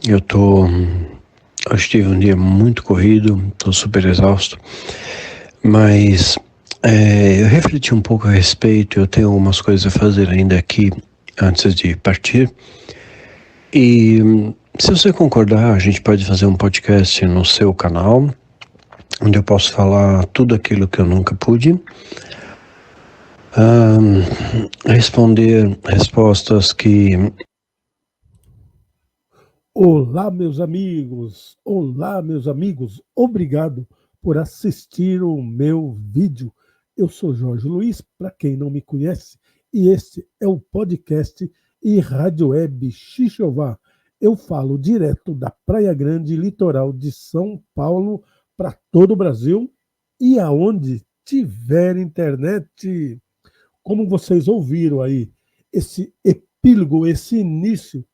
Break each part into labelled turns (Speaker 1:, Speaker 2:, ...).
Speaker 1: Hoje tive um dia muito corrido, estou super exausto, mas eu refleti um pouco a respeito, eu tenho algumas coisas a fazer ainda aqui antes de partir, e se você concordar, a gente pode fazer um podcast no seu canal, onde eu posso falar tudo aquilo que eu nunca pude, responder respostas que...
Speaker 2: Olá, meus amigos! Olá, meus amigos! Obrigado por assistir o meu vídeo. Eu sou Jorge Luiz, para quem não me conhece, e este é o podcast e rádio web Xixová. Eu falo direto da Praia Grande, litoral de São Paulo, para todo o Brasil e aonde tiver internet. Como vocês ouviram aí, esse epílogo, esse início,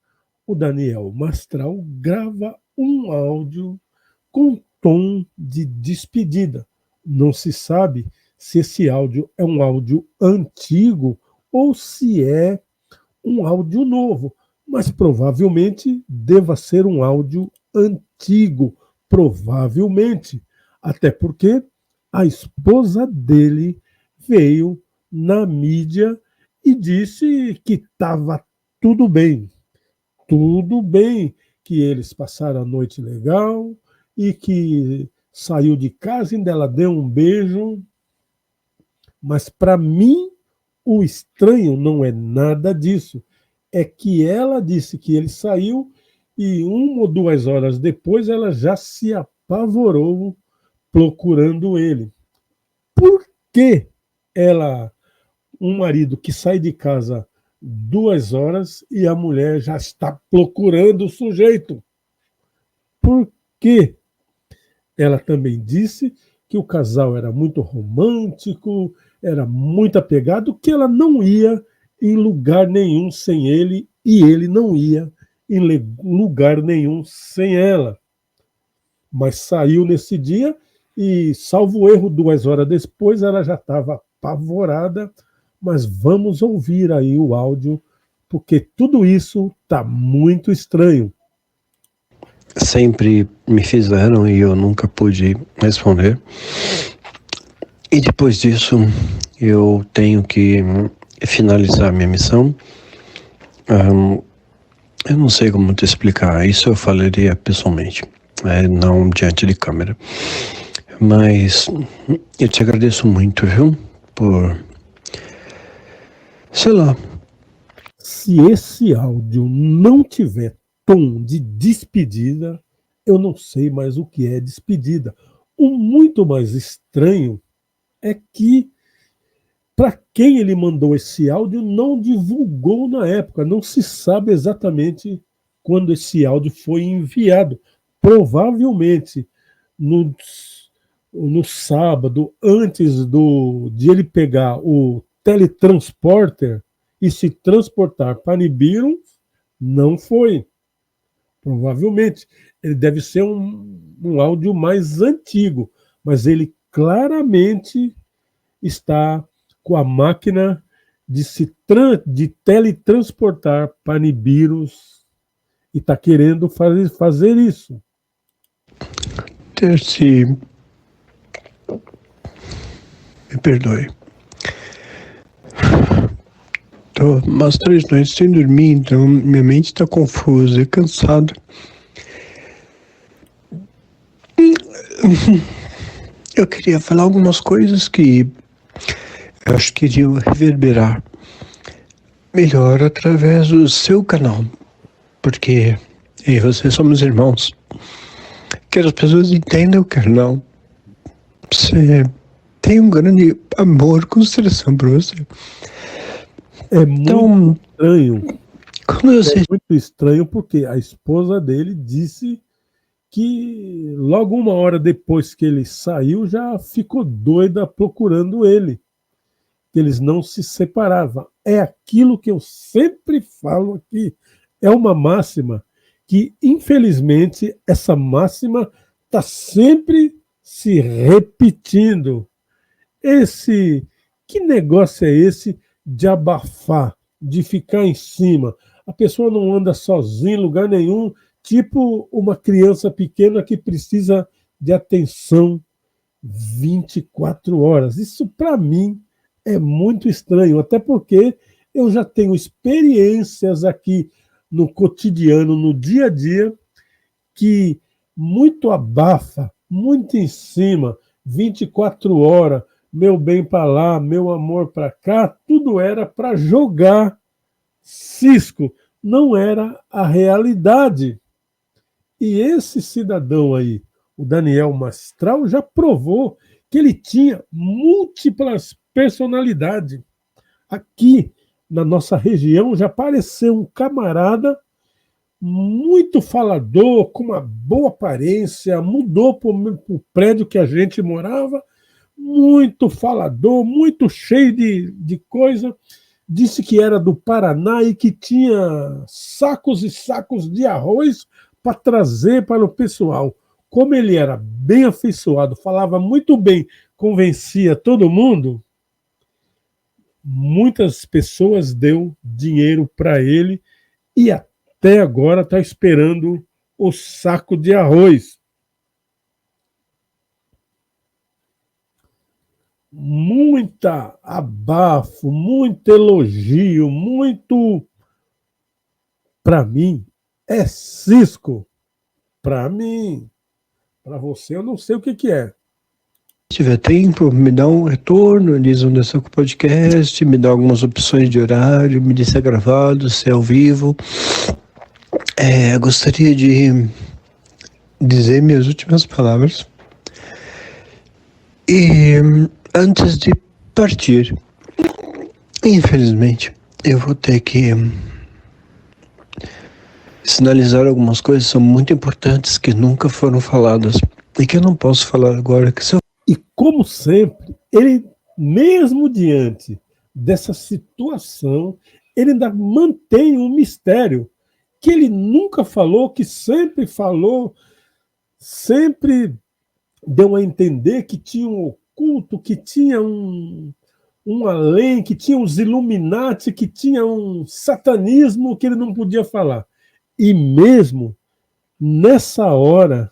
Speaker 2: o Daniel Mastral grava um áudio com tom de despedida. Não se sabe se esse áudio é um áudio antigo ou se é um áudio novo, mas provavelmente deva ser um áudio antigo, provavelmente, até porque a esposa dele veio na mídia e disse que estava tudo bem, que eles passaram a noite legal e que saiu de casa, ainda ela deu um beijo. Mas para mim, o estranho não é nada disso. É que ela disse que ele saiu e 1 ou 2 horas depois ela já se apavorou procurando ele. Por que ela, um marido que sai de casa 2 horas e a mulher já está procurando o sujeito? Por quê? Ela também disse que o casal era muito romântico, era muito apegado, que ela não ia em lugar nenhum sem ele e ele não ia em lugar nenhum sem ela. Mas saiu nesse dia e, salvo erro, 2 horas depois ela já estava apavorada. Mas vamos ouvir aí o áudio, porque tudo isso está muito estranho.
Speaker 1: Sempre me fizeram e eu nunca pude responder. E depois disso, eu tenho que finalizar minha missão. Eu não sei como te explicar, isso eu falaria pessoalmente, não diante de câmera. Mas eu te agradeço muito, viu? Sei lá.
Speaker 2: Se esse áudio não tiver tom de despedida, eu não sei mais o que é despedida. O muito mais estranho é que, para quem ele mandou esse áudio, não divulgou na época. Não se sabe exatamente quando esse áudio foi enviado. Provavelmente no, no sábado, antes de ele pegar o teletransporter e se transportar para Nibiru, não foi. Provavelmente. Ele deve ser um áudio mais antigo, mas ele claramente está com a máquina de teletransportar para Nibiru e está querendo fazer isso.
Speaker 1: Terci, me perdoe. Tô umas 3 noites sem dormir, então minha mente está confusa e cansada. Eu queria falar algumas coisas que eu acho que iriam reverberar melhor através do seu canal, porque eu e você somos irmãos. Quero as pessoas entendam o canal. Você tem um grande amor, consideração por você.
Speaker 2: É muito estranho. É muito estranho porque a esposa dele disse que logo 1 hora depois que ele saiu já ficou doida procurando ele, que eles não se separavam. É aquilo que eu sempre falo aqui, é uma máxima que, infelizmente, essa máxima está sempre se repetindo. Que negócio é esse de abafar, de ficar em cima? A pessoa não anda sozinha em lugar nenhum, tipo uma criança pequena que precisa de atenção 24 horas. Isso, para mim, é muito estranho, até porque eu já tenho experiências aqui no cotidiano, no dia a dia, que muito abafa, muito em cima, 24 horas, meu bem para lá, meu amor para cá, tudo era para jogar cisco, não era a realidade. E esse cidadão aí, o Daniel Mastral, já provou que ele tinha múltiplas personalidades. Aqui na nossa região já apareceu um camarada muito falador, com uma boa aparência, mudou para o prédio que a gente morava, muito falador, muito cheio de coisa. Disse que era do Paraná e que tinha sacos e sacos de arroz para trazer para o pessoal. Como ele era bem afeiçoado, falava muito bem, convencia todo mundo, muitas pessoas deu dinheiro para ele e até agora está esperando o saco de arroz. Muita abafo, muito elogio, muito. Para mim, é cisco. Para mim. Para você, eu não sei o que é.
Speaker 1: Se tiver tempo, me dá um retorno, diz onde está com o podcast, me dá algumas opções de horário, me diz se é gravado, se é ao vivo. Gostaria de dizer minhas últimas palavras. E antes de partir, infelizmente, eu vou ter que sinalizar algumas coisas que são muito importantes, que nunca foram faladas e que eu não posso falar agora.
Speaker 2: E como sempre, ele, mesmo diante dessa situação, ele ainda mantém um mistério que ele nunca falou, que sempre falou, sempre deu a entender que tinha um oculto, que tinha um além, que tinha uns Illuminati, que tinha um satanismo que ele não podia falar. E mesmo nessa hora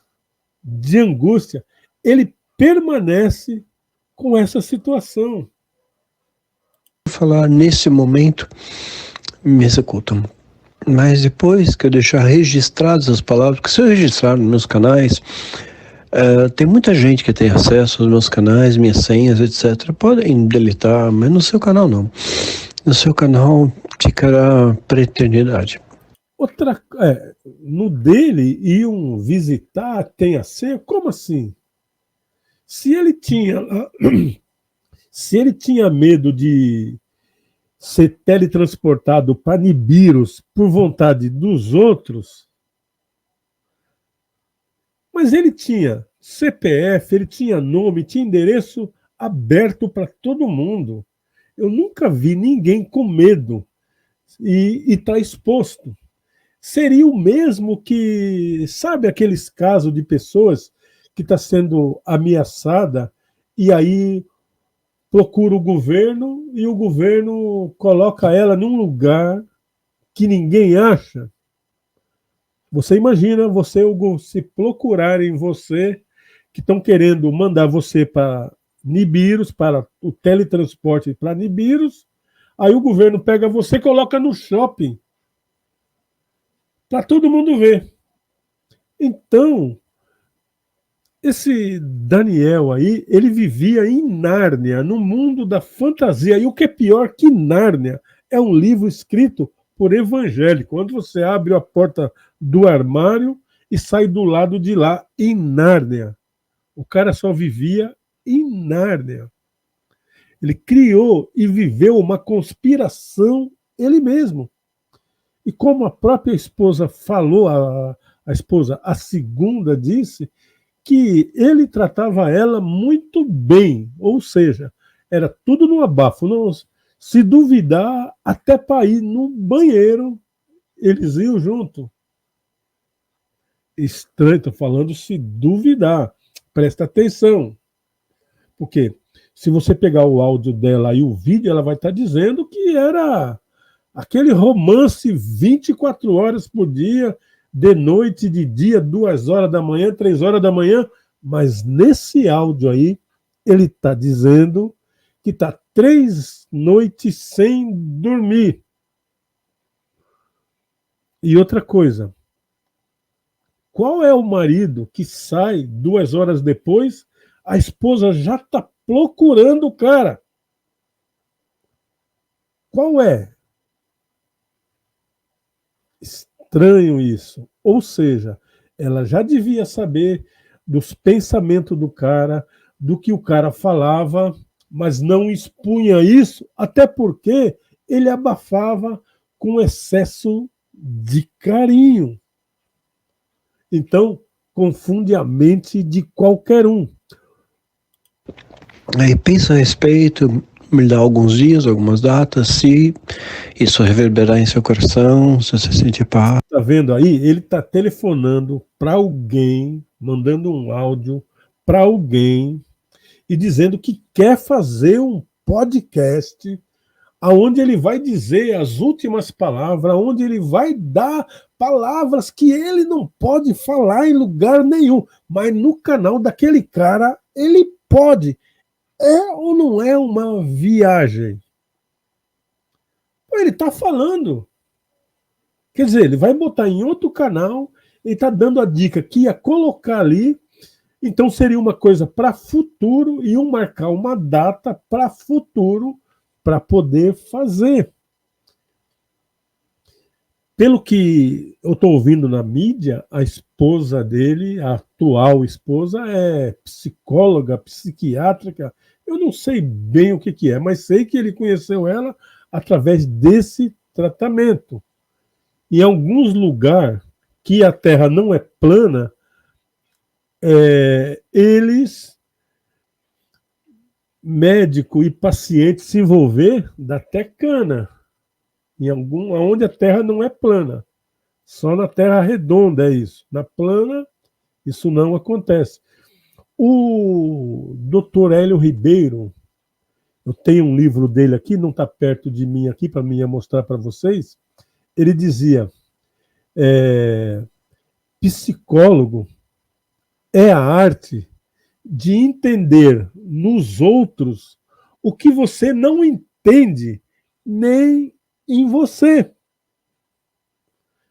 Speaker 2: de angústia, ele permanece com essa situação.
Speaker 1: Falar nesse momento me executam. Mas depois que eu deixar registradas as palavras, porque se eu registrar nos meus canais, tem muita gente que tem acesso aos meus canais, minhas senhas, etc. Podem deletar, mas no seu canal não. No seu canal ficará para a eternidade.
Speaker 2: No dele iam visitar, tem a senha? Como assim? Se ele tinha medo de ser teletransportado para Nibiros por vontade dos outros, mas ele tinha CPF, ele tinha nome, tinha endereço aberto para todo mundo. Eu nunca vi ninguém com medo e está exposto. Seria o mesmo que, sabe, aqueles casos de pessoas que está sendo ameaçada e aí procura o governo e o governo coloca ela num lugar que ninguém acha. Você imagina, se procurarem você, que estão querendo mandar você para Nibiros, para o teletransporte para Nibiros, aí o governo pega você e coloca no shopping para todo mundo ver. Então, esse Daniel aí, ele vivia em Nárnia, no mundo da fantasia. E o que é pior que Nárnia é um livro escrito por evangélico, onde você abre a porta do armário e sai do lado de lá, em Nárnia. O cara só vivia em Nárnia. Ele criou e viveu uma conspiração ele mesmo. E como a própria esposa falou, a segunda disse, que ele tratava ela muito bem, ou seja, era tudo no abafo. Não, se duvidar, até para ir no banheiro, eles iam junto. Estranho, estou falando se duvidar. Presta atenção. Porque se você pegar o áudio dela e o vídeo, ela vai estar dizendo que era aquele romance 24 horas por dia, de noite, de dia, 2 horas da manhã, 3 horas da manhã, mas nesse áudio aí, ele está dizendo que está 3 noites sem dormir. E outra coisa, qual é o marido que sai 2 horas depois, a esposa já está procurando o cara? Qual é? Estranho isso. Ou seja, ela já devia saber dos pensamentos do cara, do que o cara falava, mas não expunha isso, até porque ele abafava com excesso de carinho. Então, confunde a mente de qualquer um.
Speaker 1: Aí pensa a respeito, me dá alguns dias, algumas datas, se isso reverberar em seu coração, se você sentir paz.
Speaker 2: Tá vendo aí? Ele tá telefonando para alguém, mandando um áudio para alguém e dizendo que quer fazer um podcast aonde ele vai dizer as últimas palavras, onde ele vai dar palavras que ele não pode falar em lugar nenhum, mas no canal daquele cara ele pode. É ou não é uma viagem? Ele está falando. Quer dizer, ele vai botar em outro canal, ele está dando a dica que ia colocar ali, então seria uma coisa para futuro, e marcar uma data para futuro para poder fazer. Pelo que eu estou ouvindo na mídia, a esposa dele, a atual esposa, é psicóloga, psiquiátrica. Eu não sei bem o que é, mas sei que ele conheceu ela através desse tratamento. Em alguns lugares que a Terra não é plana, eles, médico e paciente, se envolver, dá até cana. Onde a Terra não é plana. Só na Terra redonda é isso. Na plana, isso não acontece. O Dr. Hélio Ribeiro, eu tenho um livro dele aqui, não está perto de mim aqui para mim mostrar para vocês. Ele dizia, psicólogo é a arte de entender nos outros o que você não entende nem em você.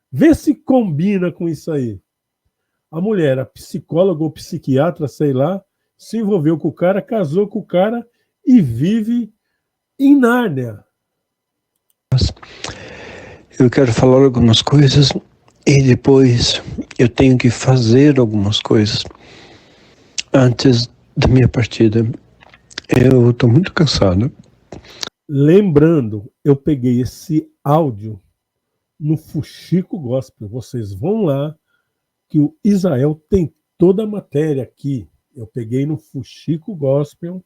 Speaker 2: Vê se combina com isso aí. A mulher, a psicóloga ou psiquiatra, sei lá, se envolveu com o cara, casou com o cara e vive em Nárnia.
Speaker 1: Eu quero falar algumas coisas e depois eu tenho que fazer algumas coisas antes da minha partida. Eu estou muito cansado.
Speaker 2: Lembrando, eu peguei esse áudio no Fuxico Gospel. Vocês vão lá, que o Israel tem toda a matéria aqui. Eu peguei no Fuxico Gospel,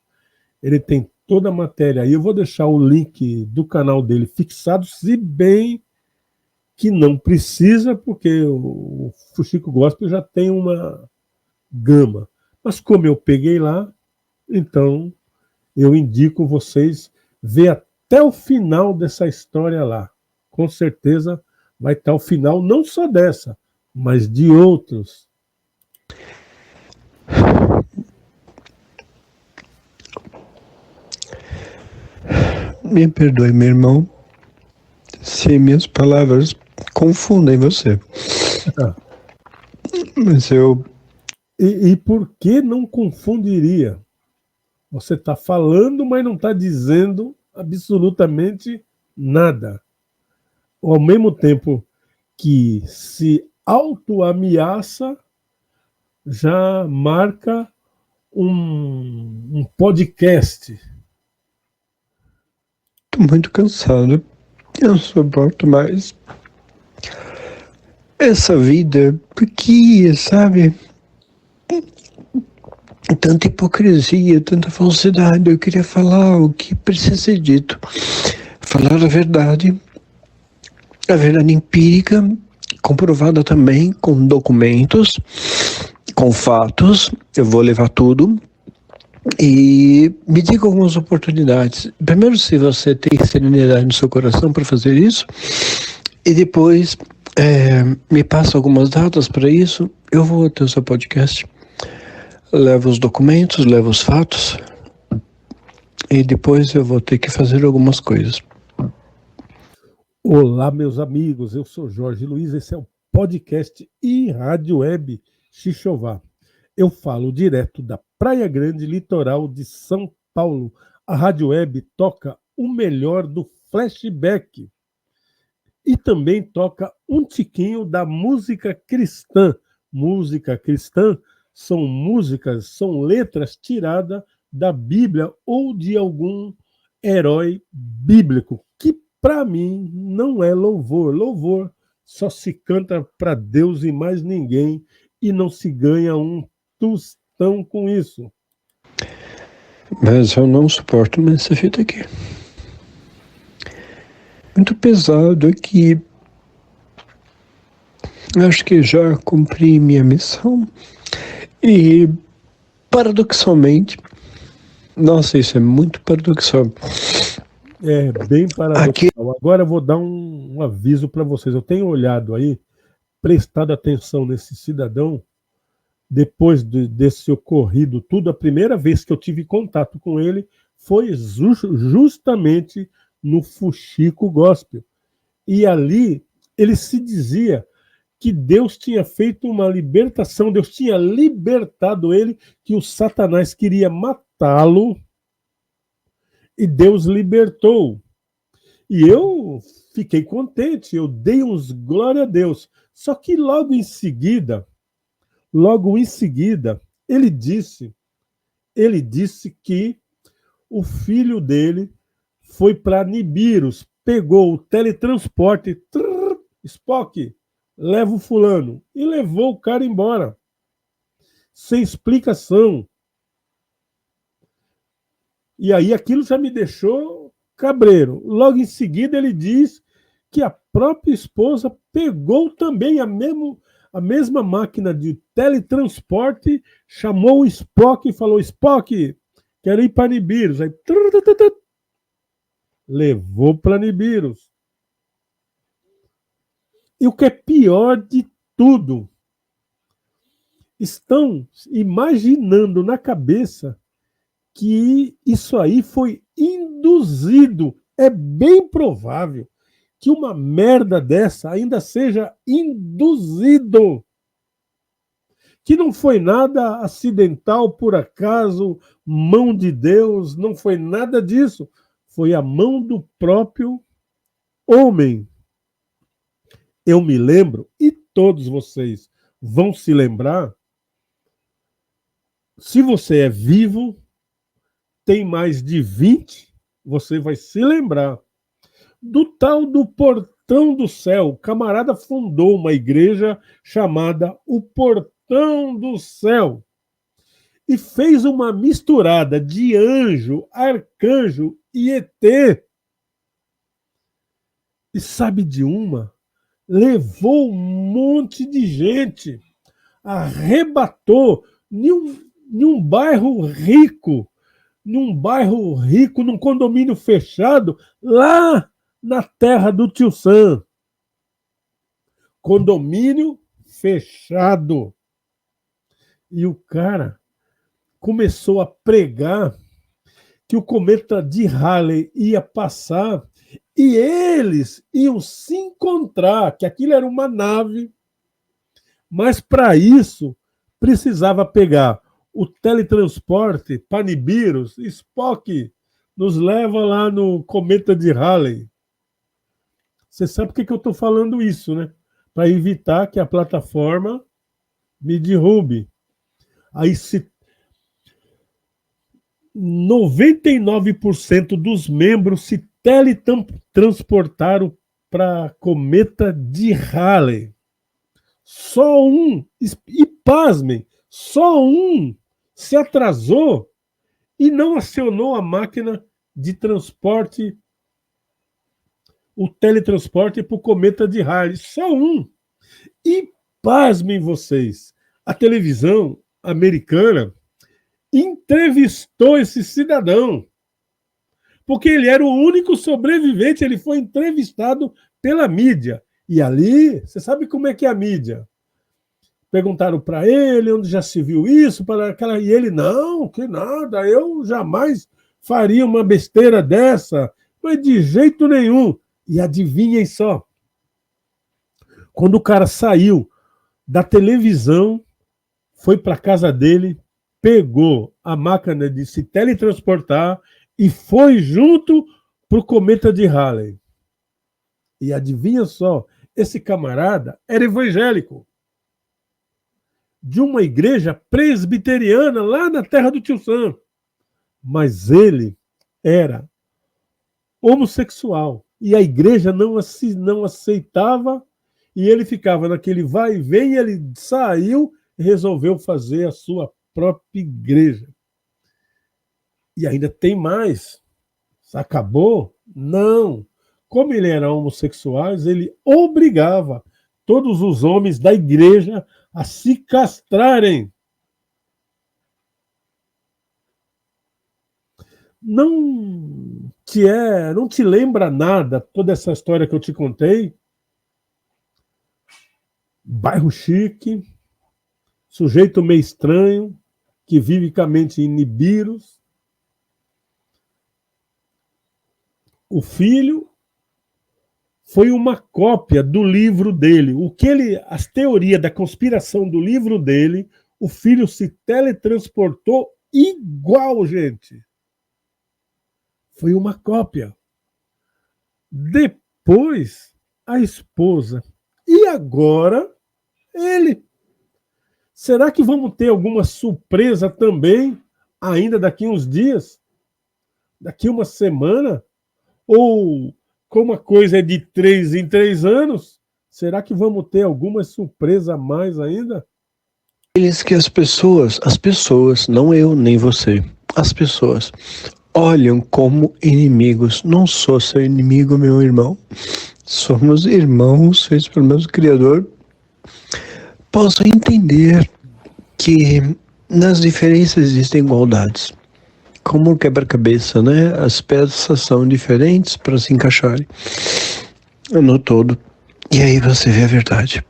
Speaker 2: ele tem toda a matéria aí. Eu vou deixar o link do canal dele fixado, se bem que não precisa, porque o Fuxico Gospel já tem uma gama. Mas como eu peguei lá, então eu indico vocês ver até o final dessa história lá. Com certeza vai estar o final não só dessa, mas de outros.
Speaker 1: Me perdoe, meu irmão, se minhas palavras confundem você. Mas eu...
Speaker 2: E por que não confundiria? Você está falando, mas não está dizendo absolutamente nada. Ao mesmo tempo que se autoameaça, já marca um podcast.
Speaker 1: Estou muito cansado. Eu não suporto mais essa vida. Porque, sabe? Tanta hipocrisia, tanta falsidade. Eu queria falar o que precisa ser dito. Falar a verdade empírica, comprovada também com documentos, com fatos. Eu vou levar tudo. E me diga algumas oportunidades. Primeiro, se você tem serenidade no seu coração para fazer isso. E depois me passa algumas datas para isso. Eu vou até o seu podcast, levo os documentos, levo os fatos e depois eu vou ter que fazer algumas coisas.
Speaker 2: Olá, meus amigos, eu sou Jorge Luiz, esse é o podcast e Rádio Web Xixová. Eu falo direto da Praia Grande, litoral de São Paulo. A Rádio Web toca o melhor do flashback e também toca um tiquinho da música cristã. Música cristã são músicas, são letras tiradas da Bíblia ou de algum herói bíblico, que para mim não é louvor. Louvor só se canta para Deus e mais ninguém, e não se ganha um tostão com isso.
Speaker 1: Mas eu não suporto mais essa fita aqui. Muito pesado aqui. Acho que já cumpri minha missão. E, paradoxalmente, nossa, isso é muito paradoxal.
Speaker 2: É bem paradoxal. Aqui... Agora eu vou dar um aviso para vocês. Eu tenho olhado aí, prestado atenção nesse cidadão, depois desse ocorrido tudo. A primeira vez que eu tive contato com ele foi justamente no Fuxico Gospel. E ali ele se dizia que Deus tinha feito uma libertação, Deus tinha libertado ele, que o Satanás queria matá-lo, e Deus libertou. E eu fiquei contente, eu dei uns glória a Deus. Só que logo em seguida, ele disse que o filho dele foi para Nibiros, pegou o teletransporte, Spock, leva o fulano, e levou o cara embora, sem explicação. E aí aquilo já me deixou cabreiro. Logo em seguida ele diz que a própria esposa pegou também a mesma máquina de teletransporte, chamou o Spock e falou: Spock, quero ir para Nibiros. Aí levou para Nibiros. E o que é pior de tudo, estão imaginando na cabeça que isso aí foi induzido. É bem provável que uma merda dessa ainda seja induzido. Que não foi nada acidental, por acaso, mão de Deus, não foi nada disso. Foi a mão do próprio homem. Eu me lembro, e todos vocês vão se lembrar, se você é vivo, tem mais de 20, você vai se lembrar do tal do Portão do Céu. O camarada fundou uma igreja chamada o Portão do Céu e fez uma misturada de anjo, arcanjo e ET. E sabe de uma? Levou um monte de gente, arrebatou num bairro rico, num condomínio fechado, lá na terra do Tio Sam. Condomínio fechado. E o cara começou a pregar que o cometa de Halley ia passar e eles iam se encontrar, que aquilo era uma nave, mas para isso precisava pegar o teletransporte para Nibiros. Spock nos leva lá no cometa de Halley. Você sabe por que eu estou falando isso, né? Para evitar que a plataforma me derrube. Aí 99% dos membros se teletransportaram para cometa de Halley. Só um, e pasmem, só um se atrasou e não acionou a máquina de transporte, o teletransporte para o cometa de Halley. Só um. E pasmem vocês, a televisão americana entrevistou esse cidadão, porque ele era o único sobrevivente, ele foi entrevistado pela mídia. E ali, você sabe como é que é a mídia? Perguntaram para ele onde já se viu isso, e ele, não, que nada, eu jamais faria uma besteira dessa, mas de jeito nenhum. E adivinhem só, quando o cara saiu da televisão, foi para a casa dele, pegou a máquina de se teletransportar e foi junto para o cometa de Halley. E adivinha só, esse camarada era evangélico, de uma igreja presbiteriana lá na terra do tio Sam. Mas ele era homossexual. E a igreja não aceitava, e ele ficava naquele vai e vem, e ele saiu e resolveu fazer a sua própria igreja. E ainda tem mais. Acabou? Não. Como ele era homossexual, ele obrigava todos os homens da igreja a se castrarem. Não te lembra nada toda essa história que eu te contei? Bairro chique, sujeito meio estranho, que vive com a mente em Nibiros. O filho foi uma cópia do livro dele. As teorias da conspiração do livro dele, o filho se teletransportou igual, gente. Foi uma cópia. Depois, a esposa. E agora, ele. Será que vamos ter alguma surpresa também, ainda daqui uns dias? Daqui uma semana? Ou, como a coisa é de 3 em 3 anos, será que vamos ter alguma surpresa a mais ainda?
Speaker 1: Eles que as pessoas, não eu nem você, as pessoas olham como inimigos. Não sou seu inimigo, meu irmão. Somos irmãos, feitos pelo mesmo Criador. Posso entender que nas diferenças existem igualdades. Como um quebra-cabeça, né? As peças são diferentes para se encaixarem no todo. E aí você vê a verdade.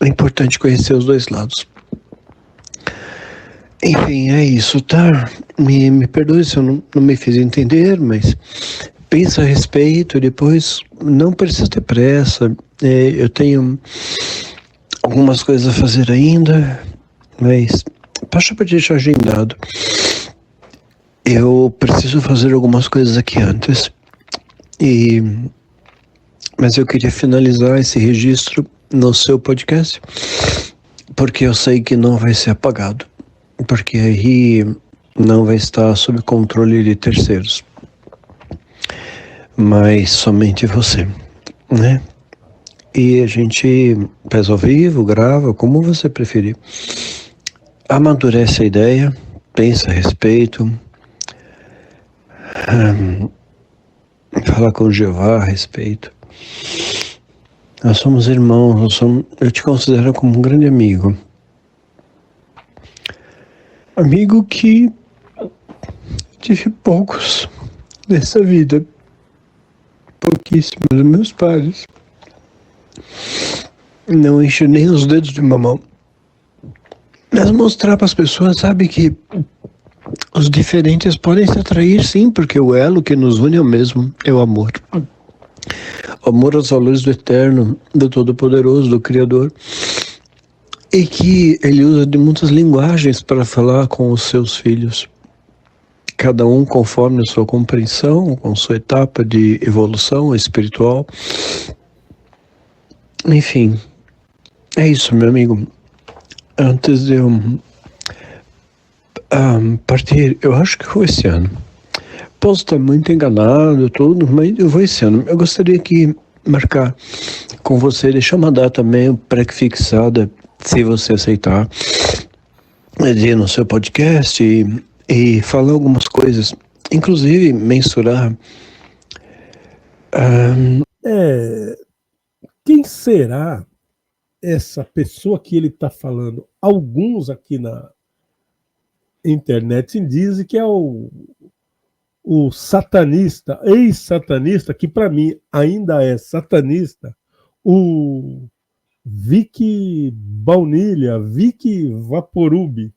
Speaker 1: É importante conhecer os dois lados. Enfim, é isso, tá? Me perdoe se eu não me fiz entender, mas pensa a respeito, depois não precisa ter pressa. Eu tenho algumas coisas a fazer ainda, mas basta para deixar agendado. Eu preciso fazer algumas coisas aqui antes, mas eu queria finalizar esse registro no seu podcast, porque eu sei que não vai ser apagado, porque aí não vai estar sob controle de terceiros, mas somente você, né? E a gente faz ao vivo, grava, como você preferir. Amadurece a ideia, pensa a respeito, fala com Jeová a respeito. Nós somos irmãos, eu te considero como um grande amigo. Amigo que tive poucos nessa vida. Pouquíssimos. Meus pais não encho nem os dedos de uma mão. Mas mostrar para as pessoas, sabe, que os diferentes podem se atrair, sim, porque o elo que nos une é o mesmo, é o amor. O amor aos valores do Eterno, do Todo-Poderoso, do Criador. E que ele usa de muitas linguagens para falar com os seus filhos. Cada um conforme a sua compreensão, com sua etapa de evolução espiritual. Enfim, é isso, meu amigo. Antes de eu partir, eu acho que foi esse ano. Posso estar muito enganado, tudo, mas eu vou esse ano. Eu gostaria que marcar com você, deixar uma data meio pré-fixada, se você aceitar, de ir no seu podcast e falar algumas coisas, inclusive mensurar.
Speaker 2: Quem será essa pessoa que ele está falando? Alguns aqui na internet dizem que é o satanista, ex-satanista, que para mim ainda é satanista, o Vicky Baunilha, Vicky Vaporub.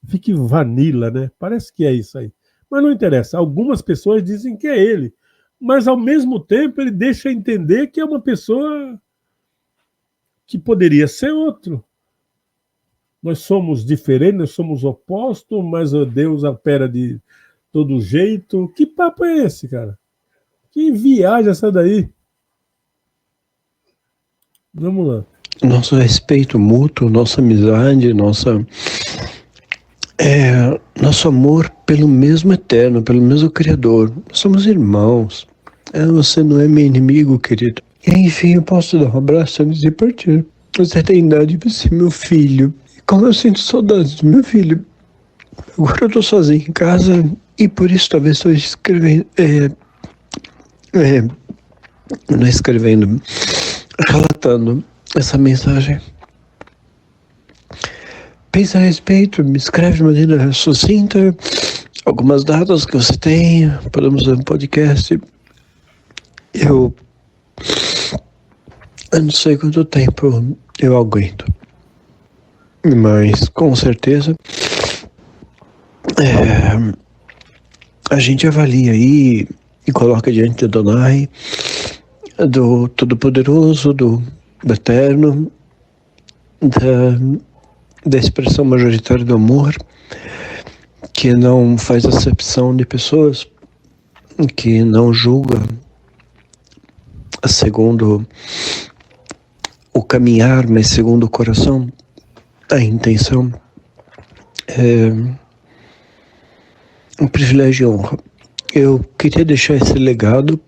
Speaker 2: Vicky Vanilla, né? Parece que é isso aí. Mas não interessa. Algumas pessoas dizem que é ele. Mas, ao mesmo tempo, ele deixa entender que é uma pessoa que poderia ser outro. Nós somos diferentes, nós somos opostos, mas Deus opera de todo jeito. Que papo é esse, cara? Que viagem essa daí? Vamos lá.
Speaker 1: Nosso respeito mútuo, nossa amizade, nosso amor pelo mesmo Eterno, pelo mesmo Criador. Somos irmãos. Você não é meu inimigo, querido. E enfim, eu posso dar um abraço antes de partir. Você tem idade para ser meu filho. E como eu sinto saudades do meu filho. Agora eu tô sozinho em casa e por isso talvez estou escrevendo. Não escrevendo, relatando essa mensagem. Pensa a respeito, me escreve de maneira sucinta, algumas datas que você tem, podemos fazer um podcast. Eu não sei quanto tempo eu aguento, mas com certeza a gente avalia aí e coloca diante do Adonai, do Todo-Poderoso, do Eterno, da expressão majoritária do amor, que não faz acepção de pessoas, que não julga segundo o caminhar, mas segundo o coração, a intenção. É um privilégio e honra. Eu queria deixar esse legado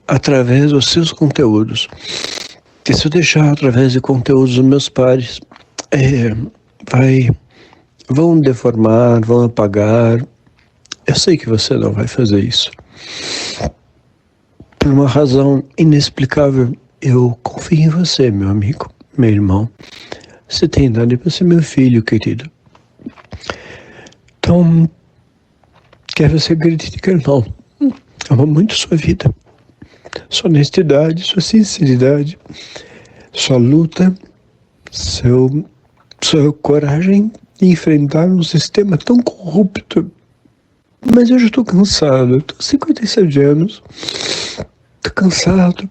Speaker 1: através dos seus conteúdos. E se eu deixar através de conteúdos dos meus pares, vão deformar, vão apagar. Eu sei que você não vai fazer isso. Por uma razão inexplicável, eu confio em você, meu amigo, meu irmão. Você tem idade para ser meu filho, querido. Então, quer você acredite, quer não, amo muito sua vida, sua honestidade, sua sinceridade, sua luta, sua coragem de enfrentar um sistema tão corrupto. Mas eu já estou cansado, eu tô 57 anos, tô cansado.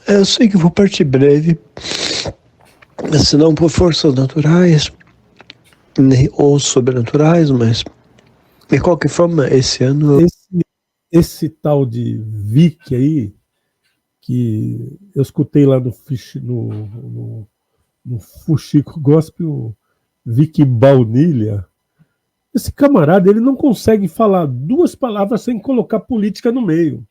Speaker 1: Eu sei que vou partir breve, se não por forças naturais ou sobrenaturais, mas de qualquer forma, esse ano...
Speaker 2: Esse tal de Vic aí, que eu escutei lá no Fuxico Gospel, Vic Baunilha, esse camarada, ele não consegue falar duas palavras sem colocar política no meio.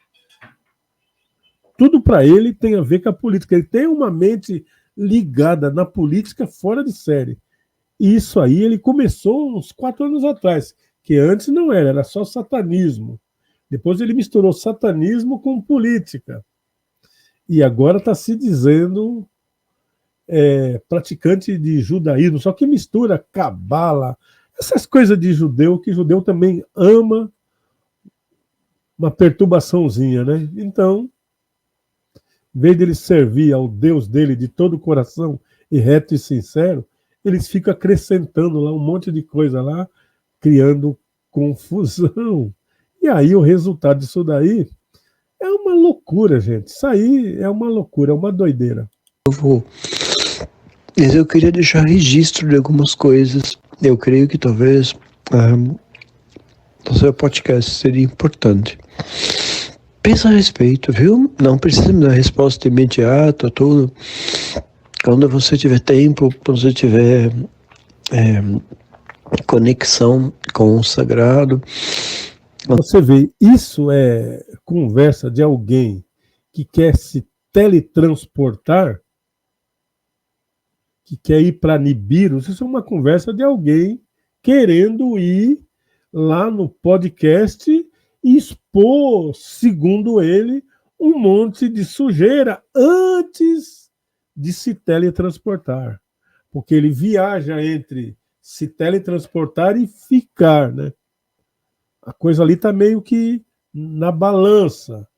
Speaker 2: Tudo para ele tem a ver com a política. Ele tem uma mente ligada na política fora de série. E isso aí ele começou uns 4 anos atrás, que antes não era só satanismo. Depois ele misturou satanismo com política. E agora está se dizendo praticante de judaísmo, só que mistura cabala, essas coisas de judeu, que judeu também ama uma perturbaçãozinha, né? Então, em vez dele servir ao Deus dele de todo o coração e reto e sincero, eles ficam acrescentando lá um monte de coisa lá, criando confusão. E aí o resultado disso daí é uma loucura, gente. Isso aí é uma loucura, é uma doideira.
Speaker 1: Mas eu queria deixar registro de algumas coisas. Eu creio que talvez o seu podcast seria importante. Pensa a respeito, viu? Não precisa me dar resposta imediata, tudo. Quando você tiver tempo, quando você tiver conexão com o sagrado.
Speaker 2: Você vê, isso é conversa de alguém que quer se teletransportar, que quer ir para Nibiru. Isso é uma conversa de alguém querendo ir lá no podcast e expor, segundo ele, um monte de sujeira antes de se teletransportar. Porque ele viaja entre se teletransportar e ficar, né? A coisa ali está meio que na balança.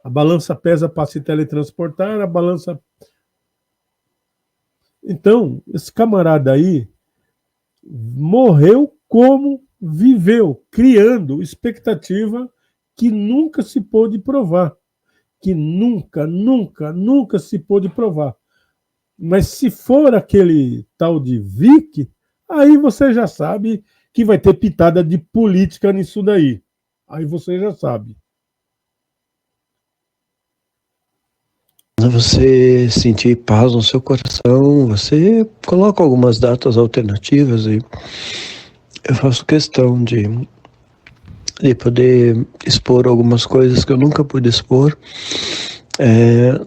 Speaker 2: A balança pesa para se teletransportar, a balança... Então, esse camarada aí morreu como viveu, criando expectativa que nunca se pôde provar. Que nunca se pôde provar. Mas se for aquele tal de Vic, aí você já sabe que vai ter pitada de política nisso daí. Aí você já sabe.
Speaker 1: Quando você sentir paz no seu coração, você coloca algumas datas alternativas e eu faço questão de poder expor algumas coisas que eu nunca pude expor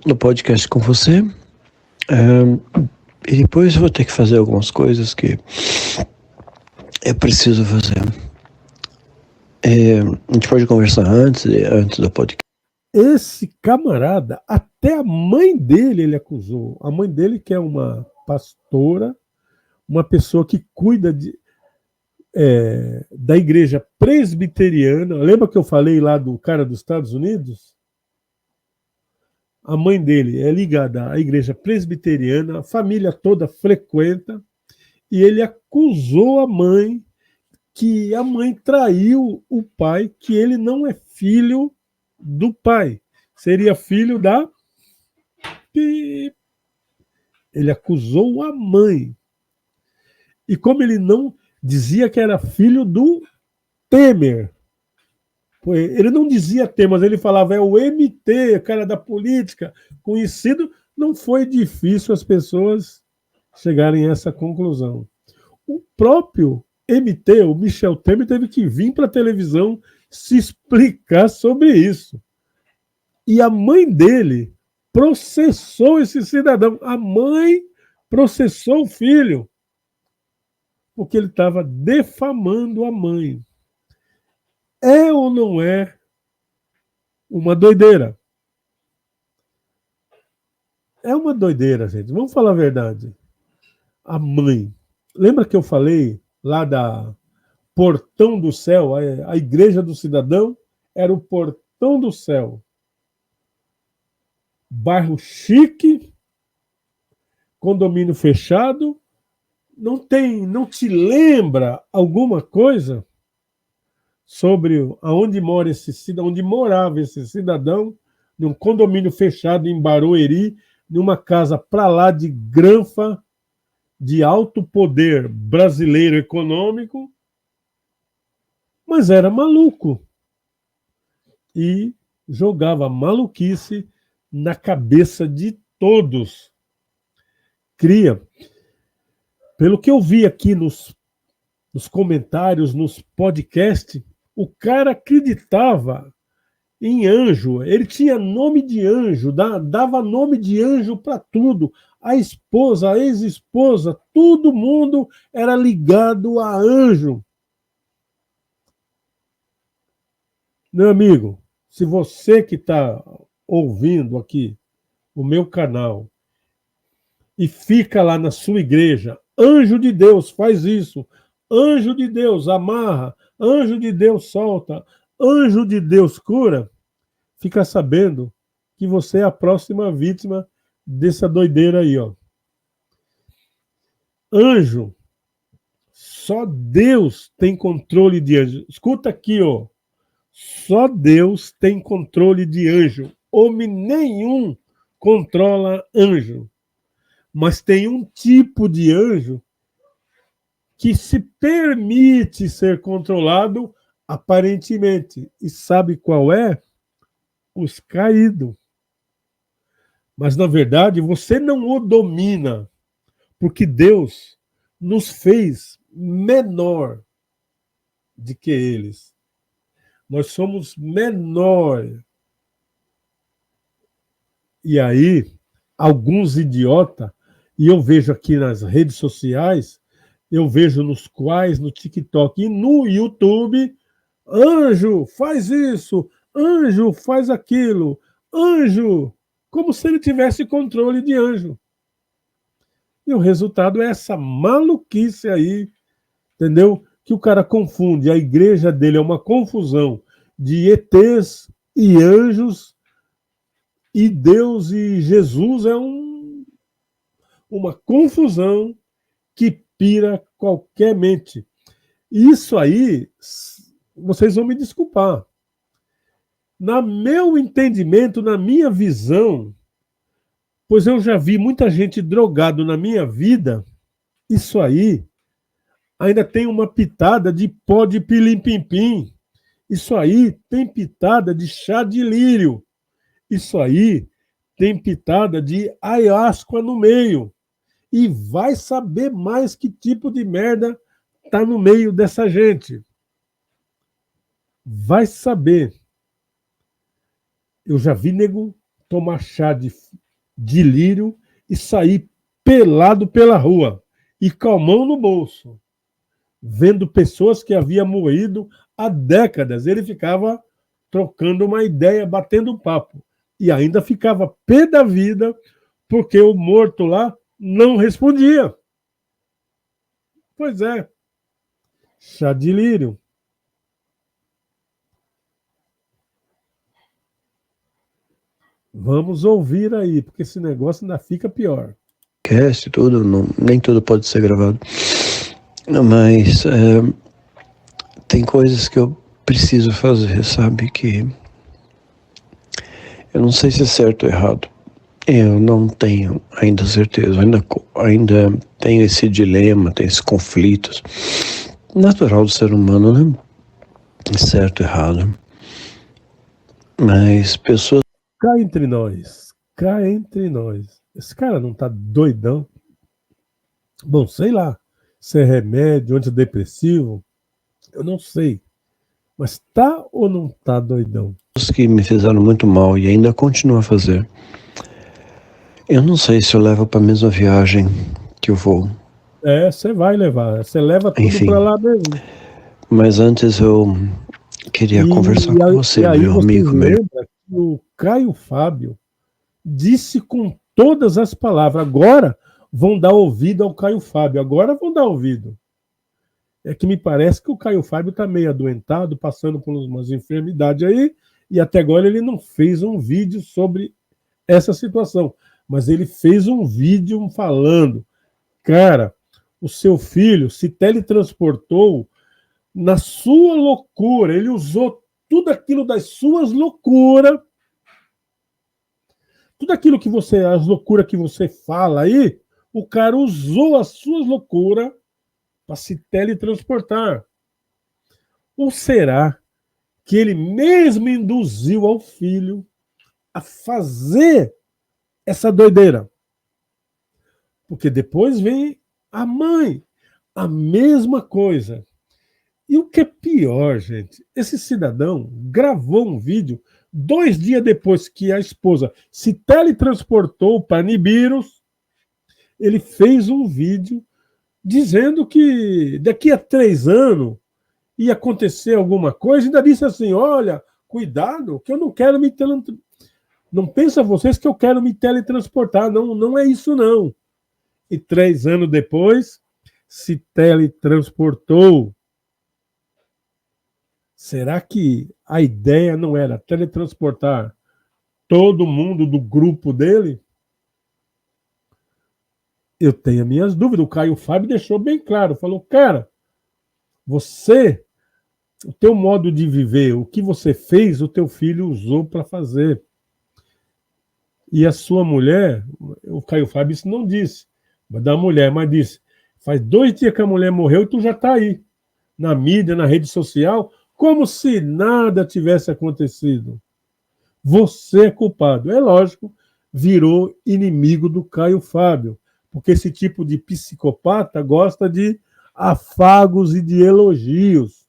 Speaker 1: no podcast com você. E depois eu vou ter que fazer algumas coisas que eu preciso fazer. A gente pode conversar antes do podcast.
Speaker 2: Esse camarada, até a mãe dele ele acusou. A mãe dele, que é uma pastora, uma pessoa que cuida da igreja presbiteriana. Lembra que eu falei lá do cara dos Estados Unidos? A mãe dele é ligada à igreja presbiteriana, a família toda frequenta, e ele acusou a mãe que a mãe traiu o pai, que ele não é filho do pai, seria filho da... Ele acusou a mãe. E como ele não dizia que era filho do Temer, ele não dizia Temer, mas ele falava é o MT, cara da política, conhecido, não foi difícil as pessoas chegarem a essa conclusão. O próprio MT, o Michel Temer, teve que vir para a televisão se explicar sobre isso. E a mãe dele processou esse cidadão. A mãe processou o filho, porque ele estava defamando a mãe. É ou não é uma doideira? É uma doideira, gente. Vamos falar a verdade. A mãe. Lembra que eu falei lá da Portão do Céu? A igreja do cidadão era o Portão do Céu. Bairro chique, condomínio fechado. Não te lembra alguma coisa sobre aonde mora onde morava esse cidadão, num condomínio fechado em Barueri, numa casa para lá de granfa, de alto poder brasileiro econômico, mas era maluco e jogava maluquice na cabeça de todos. Cria. Pelo que eu vi aqui nos comentários, nos podcasts, o cara acreditava em anjo. Ele tinha nome de anjo, dava nome de anjo para tudo. A esposa, a ex-esposa, todo mundo era ligado a anjo. Meu amigo, se você que está ouvindo aqui o meu canal e fica lá na sua igreja, anjo de Deus faz isso, anjo de Deus amarra, anjo de Deus solta, anjo de Deus cura, fica sabendo que você é a próxima vítima dessa doideira aí, ó. Anjo, só Deus tem controle de anjo. Escuta aqui, ó. Só Deus tem controle de anjo. Homem nenhum controla anjo. Mas tem um tipo de anjo que se permite ser controlado aparentemente. E sabe qual é? Os caídos. Mas, na verdade, você não o domina, porque Deus nos fez menor do que eles. Nós somos menor. E aí, alguns idiotas, e eu vejo aqui nas redes sociais, eu vejo nos quais, no TikTok e no YouTube, anjo, faz isso, anjo, faz aquilo, anjo, como se ele tivesse controle de anjo. E o resultado é essa maluquice aí, entendeu? Que o cara confunde, a igreja dele é uma confusão de ETs e anjos, E Deus e Jesus é uma confusão que pira qualquer mente. Isso aí, vocês vão me desculpar. No meu entendimento, na minha visão, pois eu já vi muita gente drogado na minha vida, isso aí ainda tem uma pitada de pó de pilim-pim-pim. Isso aí tem pitada de chá de lírio. Isso aí tem pitada de ayahuasca no meio. E vai saber mais que tipo de merda tá no meio dessa gente. Vai saber. Eu já vi nego tomar chá de lírio e sair pelado pela rua e com a mão no bolso, vendo pessoas que haviam morrido há décadas. Ele ficava trocando uma ideia, batendo papo. E ainda ficava pé da vida porque o morto lá não respondia. Pois é. Chá de lírio. Vamos ouvir aí, porque esse negócio ainda fica pior.
Speaker 1: Cast, tudo, não, nem tudo pode ser gravado. Mas tem coisas que eu preciso fazer, sabe? Que eu não sei se é certo ou errado. Eu não tenho ainda certeza. Ainda tenho esse dilema, tenho esses conflitos. Natural do ser humano, né? Certo ou errado. Mas pessoas...
Speaker 2: Cá entre nós. Cá entre nós. Esse cara não tá doidão? Bom, sei lá. Se é remédio, antidepressivo, eu não sei. Mas tá ou não tá doidão?
Speaker 1: que me fizeram muito mal e ainda continuam a fazer. Eu não sei se eu levo para a mesma viagem que eu vou.
Speaker 2: É, você vai levar. Você leva tudo
Speaker 1: Enfim,
Speaker 2: para lá mesmo.
Speaker 1: mas antes eu queria conversar com você,
Speaker 2: aí
Speaker 1: meu amigo.
Speaker 2: Lembra que o Caio Fábio disse com todas as palavras. Agora vão dar ouvido ao Caio Fábio. Agora vão dar ouvido. É que me parece que o Caio Fábio está meio adoentado, passando por umas enfermidades aí, e até agora ele não fez um vídeo sobre essa situação. Mas ele fez um vídeo falando, cara, o seu filho se teletransportou na sua loucura, ele usou tudo aquilo das suas loucuras, tudo aquilo que você, as loucuras que você fala aí, o cara usou as suas loucuras para se teletransportar. Ou será que ele mesmo induziu ao filho a fazer essa doideira? Porque depois vem a mãe, a mesma coisa. E o que é pior, gente, esse cidadão gravou um vídeo 2 dias depois que a esposa se teletransportou para Nibiru. Ele fez um vídeo dizendo que daqui a 3 anos ia acontecer alguma coisa, ainda disse assim, olha, cuidado, que eu não quero me teletransportar. Não pensa vocês que eu quero me teletransportar, não é isso não. E 3 anos depois, se teletransportou. Será que a ideia não era teletransportar todo mundo do grupo dele? Eu tenho minhas dúvidas. O Caio Fábio deixou bem claro. Falou, cara, você, o teu modo de viver, o que você fez, o teu filho usou para fazer. E a sua mulher, o Caio Fábio isso não disse, da mulher, mas disse, faz 2 dias que a mulher morreu e tu já está aí, na mídia, na rede social, como se nada tivesse acontecido. Você é culpado. É lógico, virou inimigo do Caio Fábio, porque esse tipo de psicopata gosta de afagos e de elogios.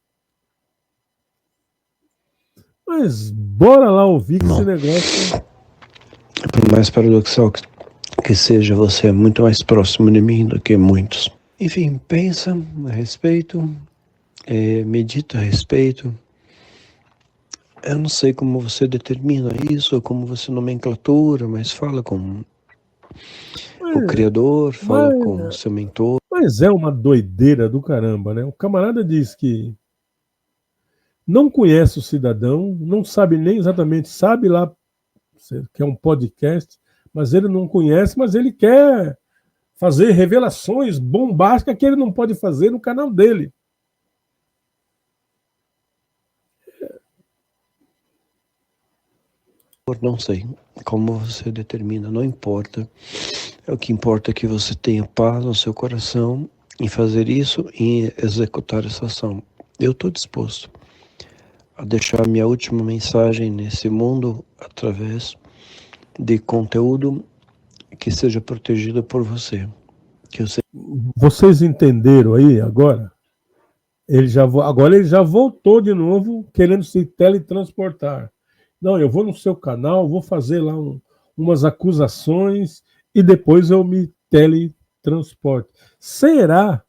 Speaker 2: Mas bora lá ouvir que esse negócio...
Speaker 1: Por mais paradoxal que seja, você é muito mais próximo de mim do que muitos. Enfim, pensa a respeito, medita a respeito. Eu não sei como você determina isso, ou como você nomenclatura, mas fala com o Criador, fala com o seu mentor.
Speaker 2: Mas é uma doideira do caramba, né? O camarada diz que não conhece o cidadão, não sabe nem exatamente, sabe lá que é um podcast, mas ele não conhece, mas ele quer fazer revelações bombásticas que ele não pode fazer no canal dele.
Speaker 1: Não sei como você determina, não importa. O que importa é que você tenha paz no seu coração em fazer isso e executar essa ação. Eu estou disposto a deixar minha última mensagem nesse mundo através de conteúdo que seja protegido por você. Que eu sei.
Speaker 2: Vocês entenderam aí agora? Agora ele já voltou de novo querendo se teletransportar. Não, eu vou no seu canal, vou fazer lá umas acusações e depois eu me teletransporto. Será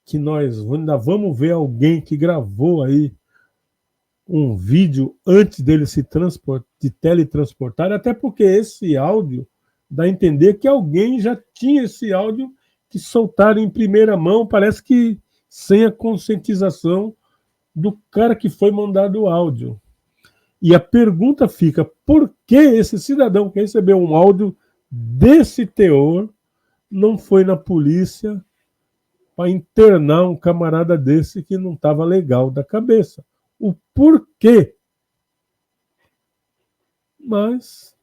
Speaker 2: que nós ainda vamos ver alguém que gravou aí um vídeo antes dele se teletransportar? Até porque esse áudio dá a entender que alguém já tinha esse áudio que soltaram em primeira mão, parece que sem a conscientização do cara que foi mandado o áudio. E a pergunta fica, por que esse cidadão que recebeu um áudio desse teor não foi na polícia para internar um camarada desse que não estava legal da cabeça? O porquê? Mas...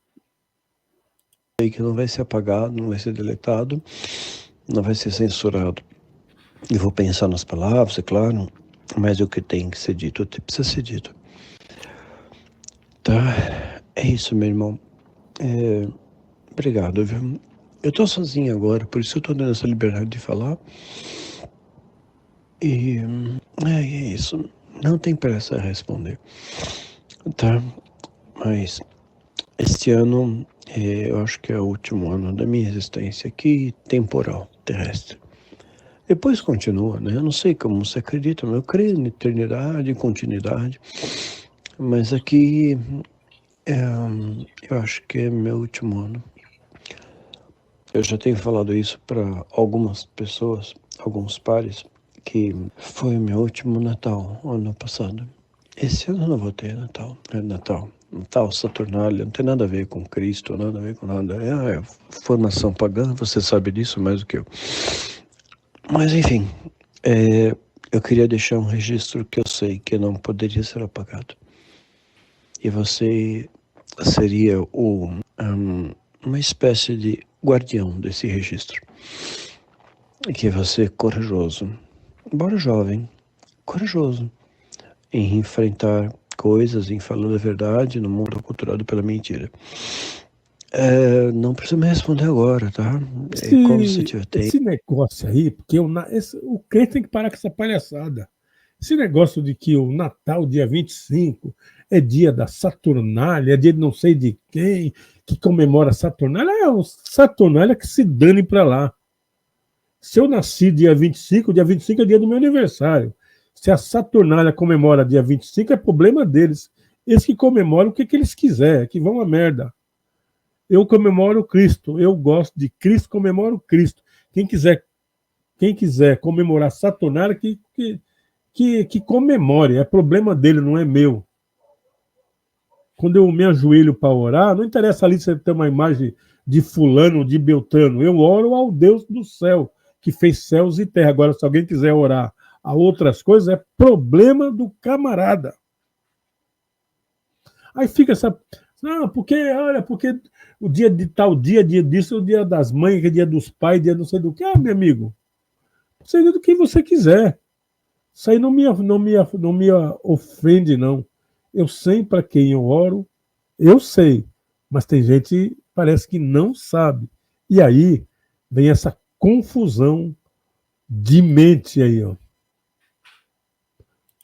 Speaker 1: sei que não vai ser apagado, não vai ser deletado, não vai ser censurado. Eu vou pensar nas palavras, é claro, mas o que tem que ser dito, precisa ser dito. Tá, é isso, meu irmão. Obrigado, viu? Eu tô sozinho agora, por isso eu tô dando essa liberdade de falar. E é isso. Não tem pressa a responder, tá? Mas este ano, eu acho que é o último ano da minha existência aqui, temporal, terrestre. Depois continua, né? Eu não sei como você acredita, mas eu creio em eternidade, em continuidade. Mas aqui, eu acho que é meu último ano. Eu já tenho falado isso para algumas pessoas, alguns pares, que foi meu último Natal, ano passado. Esse ano eu não vou ter Natal. Natal Saturnália, não tem nada a ver com Cristo, nada a ver com nada. É formação pagã, você sabe disso mais do que eu. Mas enfim, eu queria deixar um registro que eu sei que não poderia ser apagado. E você seria uma espécie de guardião desse registro. Que você é corajoso, embora jovem, corajoso em enfrentar coisas, em falar a verdade no mundo culturado pela mentira. Não precisa me responder agora, tá? Quando você tiver tempo.
Speaker 2: Esse negócio aí, porque o crente tem que parar com essa palhaçada. Esse negócio de que o Natal, dia 25, é dia da Saturnália, é dia de não sei de quem, que comemora a Saturnália, o Saturnália que se dane para lá. Se eu nasci dia 25 é dia do meu aniversário. Se a Saturnália comemora dia 25, é problema deles. Eles que comemoram o que eles quiserem, que vão a merda. Eu comemoro Cristo, eu gosto de Cristo, comemoro Cristo. Quem quiser comemorar Saturnália, que comemore, é problema dele, não é meu. Quando eu me ajoelho para orar, não interessa ali se você tem uma imagem de fulano, de Beltrano, eu oro ao Deus do céu, que fez céus e terra. Agora, se alguém quiser orar a outras coisas, é problema do camarada. Aí fica essa... Não, porque o dia de tal dia disso, é o dia das mães, que é dia dos pais, dia não sei do que. Ah, meu amigo, seja do que você quiser. Isso aí não me ofende, não. Eu sei para quem eu oro, eu sei, mas tem gente parece que não sabe. E aí vem essa confusão de mente aí, ó.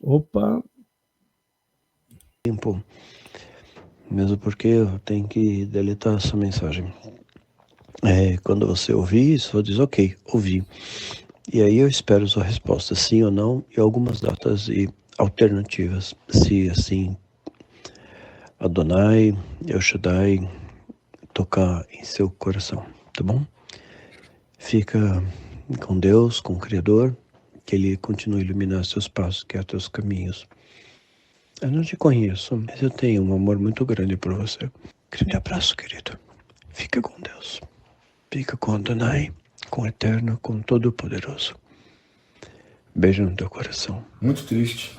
Speaker 2: Opa.
Speaker 1: Tempo. Mesmo porque eu tenho que deletar essa mensagem. Quando você ouvir isso, eu diz ok, ouvi. E aí eu espero sua resposta, sim ou não, e algumas datas e alternativas, se assim Adonai, El Shaddai, tocar em seu coração, tá bom? Fica com Deus, com o Criador, que Ele continue a iluminar seus passos, que é teus caminhos. Eu não te conheço, mas eu tenho um amor muito grande por você. Grande abraço, querido. Fica com Deus. Fica com Adonai, com o Eterno, com o Todo-Poderoso. Beijo no teu coração.
Speaker 3: Muito triste.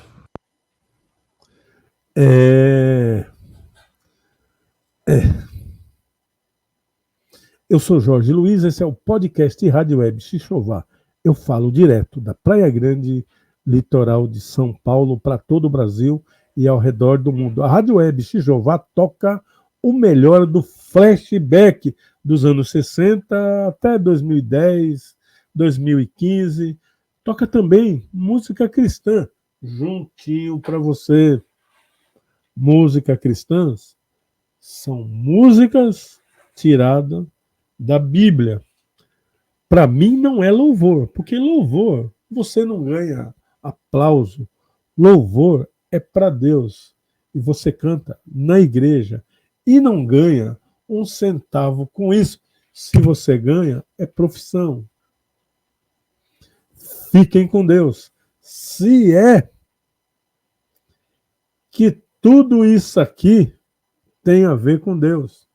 Speaker 2: Eu sou Jorge Luiz, esse é o podcast Rádio Web Xixová. Eu falo direto da Praia Grande, litoral de São Paulo, para todo o Brasil e ao redor do mundo. A Rádio Web Xixová toca o melhor do flashback dos anos 60 até 2010, 2015. Toca também música cristã, juntinho para você. Música cristãs são músicas tiradas da Bíblia. Para mim não é louvor, porque louvor você não ganha aplauso. Louvor é para Deus e você canta na igreja e não ganha um centavo com isso. Se você ganha, é profissão. Fiquem com Deus. Se é que tudo isso aqui tem a ver com Deus.